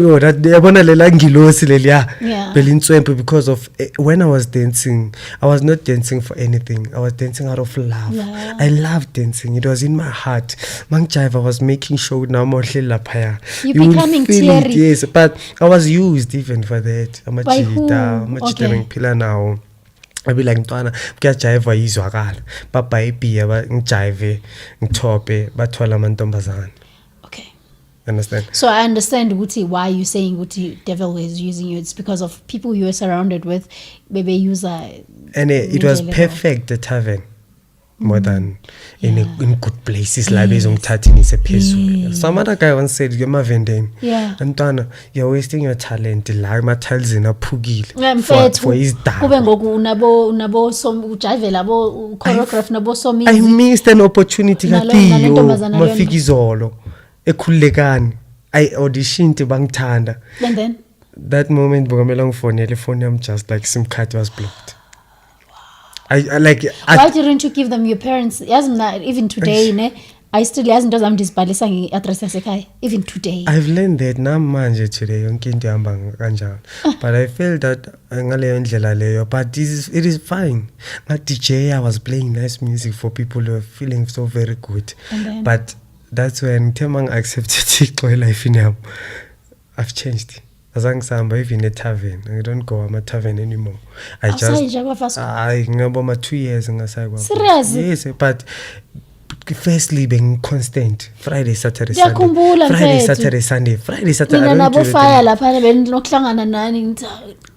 Oh, that yabona lela ngilosi lelia Yeah. belintswempu, because of when I was dancing, I was not dancing for anything. I was dancing out of love. Yeah. I loved dancing. It was in my heart. Mangjive, I was making sure now mohle lapaya. You're You will becoming feel it, teary. yes, but I was used even for that. I'm a By who? cheetah. I'm a cheetah Okay. ngipila now. I be like ntwana kuyajive yizwakala. Papa ipiya ba ngijive ngithope bathola amantombazana. Okay. Understand? So I understand Uti, why you saying Uti devil is using you. It's because of people you were surrounded with. Baby user. And it was Indlela. perfect at tavern more than in good places like Yes. bezongithathinise phezulu. Some other guy once said you're mavendeni. Yeah. Antwana, you're wasting your talent la emathalizini aphukile Mfethu for his kube daba. ngoku unabo som ujive labo choreograph nabo I somizi missed an opportunity Nalo katiyo ntombazana leyo. mafika izolo ekhululekani. I auditioned bangithanda. and then That moment bokamela ngifonele phone yami just like SIM card was blocked. I like why didn't you give them your parents even today ne I still yazinto zami ndizibhalisa ngeaddress yasekhaya even today. I've learned that namanje today yonke into ihamba kanjalo, but I felt that ngaleyo ndlela leyo, but it is fine. My DJ, I was playing nice music for people who are feeling so very good, And then? but that's when Temang accepted my life in him. I've changed. Azange samba even a tavern. I don't go to a tavern anymore. I Awusayi just nje kwaFasco? I ngabo ma 2 years ngasaya kwa. Serious? Yes, but firstly being constant Friday Saturday Ngiyakhumbula, Sunday, Friday mfethu. Saturday Sunday, Friday Saturday. Mina I don't nabo do fire it. lapha benokuhlangana nani ngithi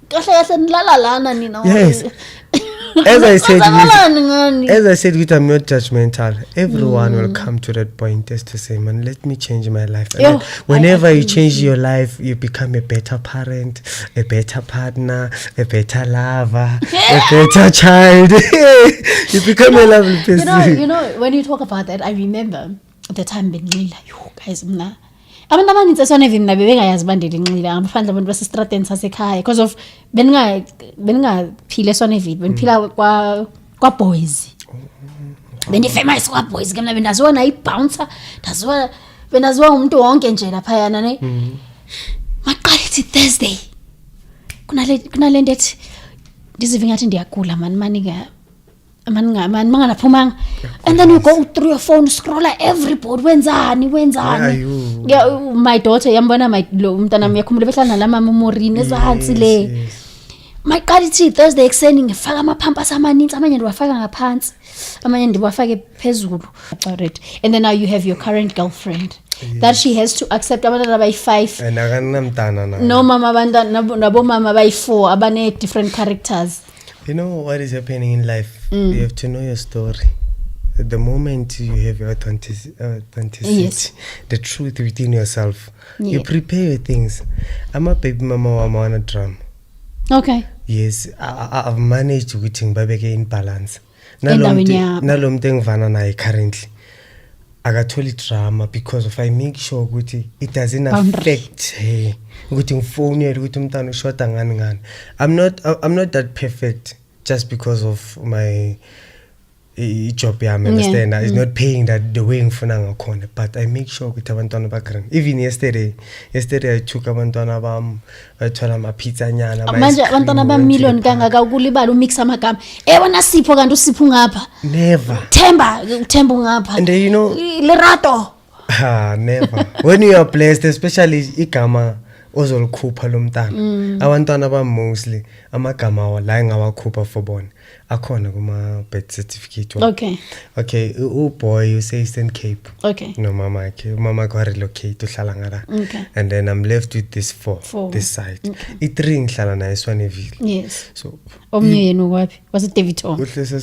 kahle kahle nilala lana nina. Yes. As I said, Kwenzakalani ngani? as I said, I'm not judgmental. Everyone will come to that point just to say, man, let me change my life. And Yo, then whenever I you agree change with your life, you become a better parent, a better partner, a better lover, a better child. You become a lovely person. You know, when you talk about that, I remember at the time benxila, yo guys mna. Abantu abaninzi esoneve mina bebengayazi bandele inxila ngaphandle abantu basestrateni sasekhaya because of beningaphila esoneve beniphila kwa boys. Benifamous kwa boys ke mina bendaziwa na ibouncer, bendaziwa umuntu wonke nje lapha yana ne. Maqala ithi Thursday. Kunale nto ethi ndizive ngathi ndiyagula manika manganaphumanga, and then you go through your phone, scroll everybody wenzani. Where are you? Yeah, my daughter yambona umntana yakhumbula behlala la mama Morini ezantsi le. Yes. My God, it's Thursday extending ngifaka amaphampas amaninzi amanye ndiwafaka ngaphansi amanye ndiwafake phezulu about it. And then now you have your current girlfriend that she has to accept abantwana abayi-5 And akanamntana na. no mama abantwana nabo mama abayi-4 abane different characters. You know what is happening in life? You have to know your story. The moment you have your authenticity, Yes. the truth within yourself, Yeah. you prepare your things. I'm a baby mama on a drum. Okay. Yes, I've managed to get in balance. Endaweni yakho. Nalomntu engivana naye currently akatholi drama because of I make sure ukuthi it doesn't Boundary. affect her ukuthi ngifonele ukuthi umntana ushota ngani. I'm not that perfect just because of my job yami, understand? It's not paying that the way ngifuna ngakhona, but I make sure ukuthi abantwana bagrand. Even yesterday I took abantwana bami bathola ama pizza nyana Manje abantwana ba-million kangaka ukulibala umix amagama wena Sipho kanti uSipho ngapha never. Themba ngapha And you know, Lerato. never. When you are blessed, especially igama ozolikhupha lo mntana, abantwana ba mostly amagama la engawakhupha for bona akhona kuma birth certificate. Okay, boy you say Eastern Cape. Okay. No mama ka relocate uhlala ngala. Okay. And then I'm left with this four. This side. I3 ngihlala naye Swaneville. Yes. So Omnye yena ukwaphi? Was it Davidton? uhlese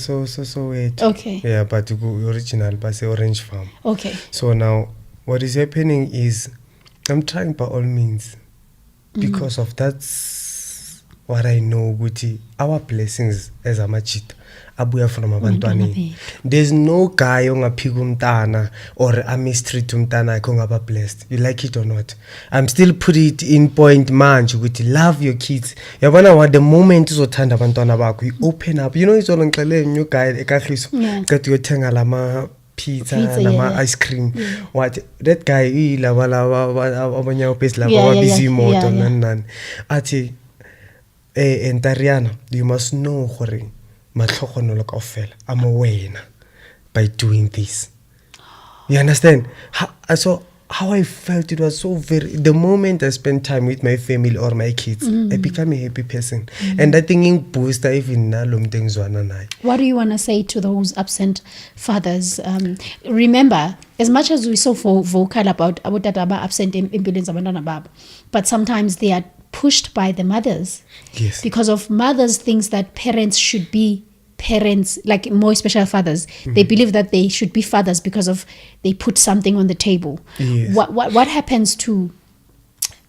so wait. Okay. Yeah, but original base Orange Farm. Okay. So now what is happening is I'm trying by all means because of that's what I know ukuthi our blessings as amachita abuya from abantwaneni. There's no guy ongaphika umntana or a mistreat umntana akho ngaba blessed, you like it or not. I'm still put it in point manje ukuthi love your kids. Yabona what the moment uzothanda abantwana bakho you open up, you know izolo ngixele new guy eKagiso Yeah. kathi uyothenga lama pizza Pizza, nama yeah. ice cream. What that guy laba abanye opes laba Yeah, yeah, busy yeah. moto Yeah, yeah. nani athi Entariana, you must know gore matlhogonolo kaofela I'm wena by doing this. You understand? So how I felt, it was so very, the moment I spent time with my family or my kids, I become a happy person. And I think in booster even now What do you want to say to those absent fathers? Remember, as much as we're so vocal about abotata absent impilins abantwana babo, but sometimes they are pushed by the mothers. Yes. Because of mothers thinks that parents should be parents, like more special fathers. They believe that they should be fathers because of they put something on the table. Yes. What happens to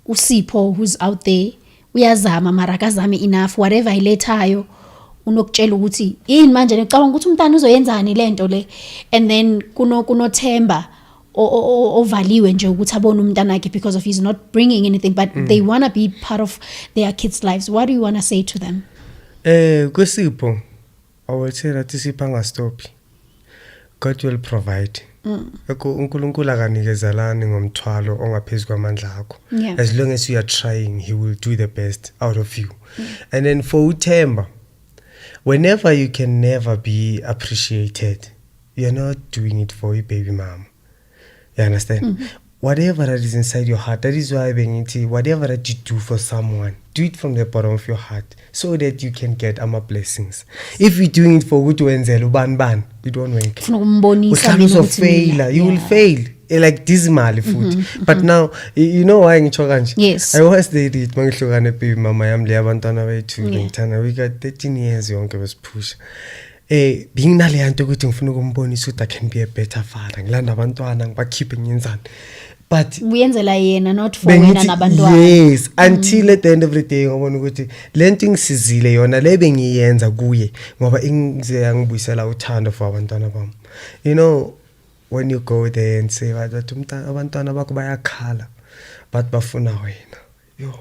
Usipho who's out there? Uyazama mara akazami enough, whatever ilethayo unokutshela ukuthi yini manje ngicabanga ukuthi umntana uzoyenzani lento le, and then kunothemba ovaliwe nje ukuthi abone umntana wakhe because of he's not bringing anything, but they want to be part of their kids' lives. What do you want to say to them? Kusipho, I will say that isipho angastopi. God will provide. uNkulunkulu akanikezelani ngomthwalo ongaphezulu kwamandla akho. Yeah. As long as you are trying, he will do the best out of you. And then for uThemba, whenever you can never be appreciated, you're not doing it for your baby mama. You understand? Whatever that is inside your heart, that is why whatever that you do for someone, do it from the bottom of your heart so that you can get blessings. If you're doing it for ukuwenzela ubani, it won't work. You will fail. Like dismal food. But now, you know why ngisho kanje? Yes. I was there it mangihlukane baby mama yami le abantwana bethu ngithanda. We got 13 years yonke besipusha. Being nale yanto ukuthi ngifuna ukumbonisa ukuthi I can be a better father. Ngilanda abantwana ngibakhiphe ngiyenzani. But uyenzela yena, not for wena nabantwana. Yes, until at the end of the day ngibona ukuthi lento ngisizile yona le bengiyenza kuye ngoba ingize yangibuyisela uthando for abantwana bami. You know, when you go there and say bathi abantwana bakho bayakhala but bafuna wena. Yo,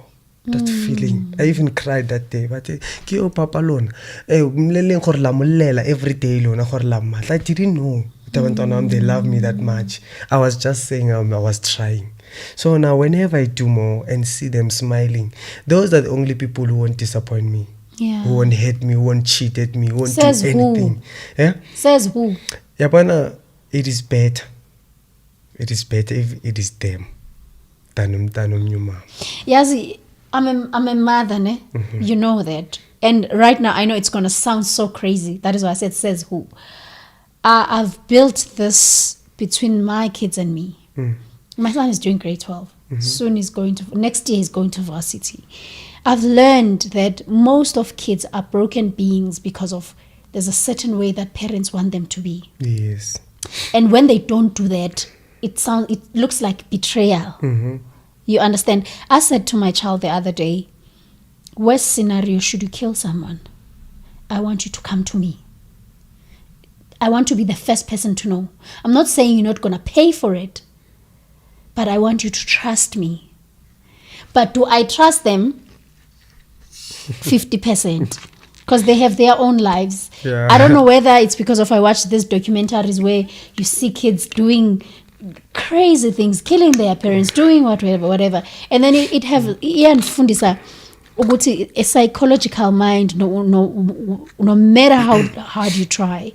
that feeling. I even cried that day. But ke o papa lona umleleng gore la mollela every day lona gore la matla. I didn't know they love me that much. I was just saying I was trying. So now whenever I do more and see them smiling, those are the only people who won't disappoint me. Yeah. Who won't hate me, who won't cheat at me, who won't Says do anything. Who? Yeah? Says who? Yabana, it is better. It is better if it is them than umnyuma. Yazi, I'm a mother, ne? You know that. And right now, I know it's going to sound so crazy. That is why I said says who. I've built this between my kids and me. My son is doing grade 12. Soon next year he's going to varsity. I've learned that most of kids are broken beings because of there's a certain way that parents want them to be. Yes. And when they don't do that, it looks like betrayal. You understand? I said to my child the other day, worst scenario, should you kill someone, I want you to come to me. I want to be the first person to know. I'm not saying you're not going to pay for it, but I want you to trust me. But do I trust them? 50%. Because they have their own lives. Yeah. I don't know whether it's because of I watch these documentaries where you see kids doing crazy things, killing their parents, doing whatever. And then it have iyanifundisa ukuthi a psychological mind, no matter how hard you try,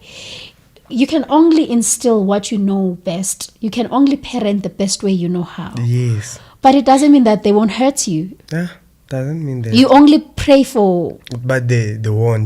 you can only instill what you know best. You can only parent the best way you know how. Yes. But it doesn't mean that they won't hurt you. Yeah, doesn't mean that. You only pray for. But they won't.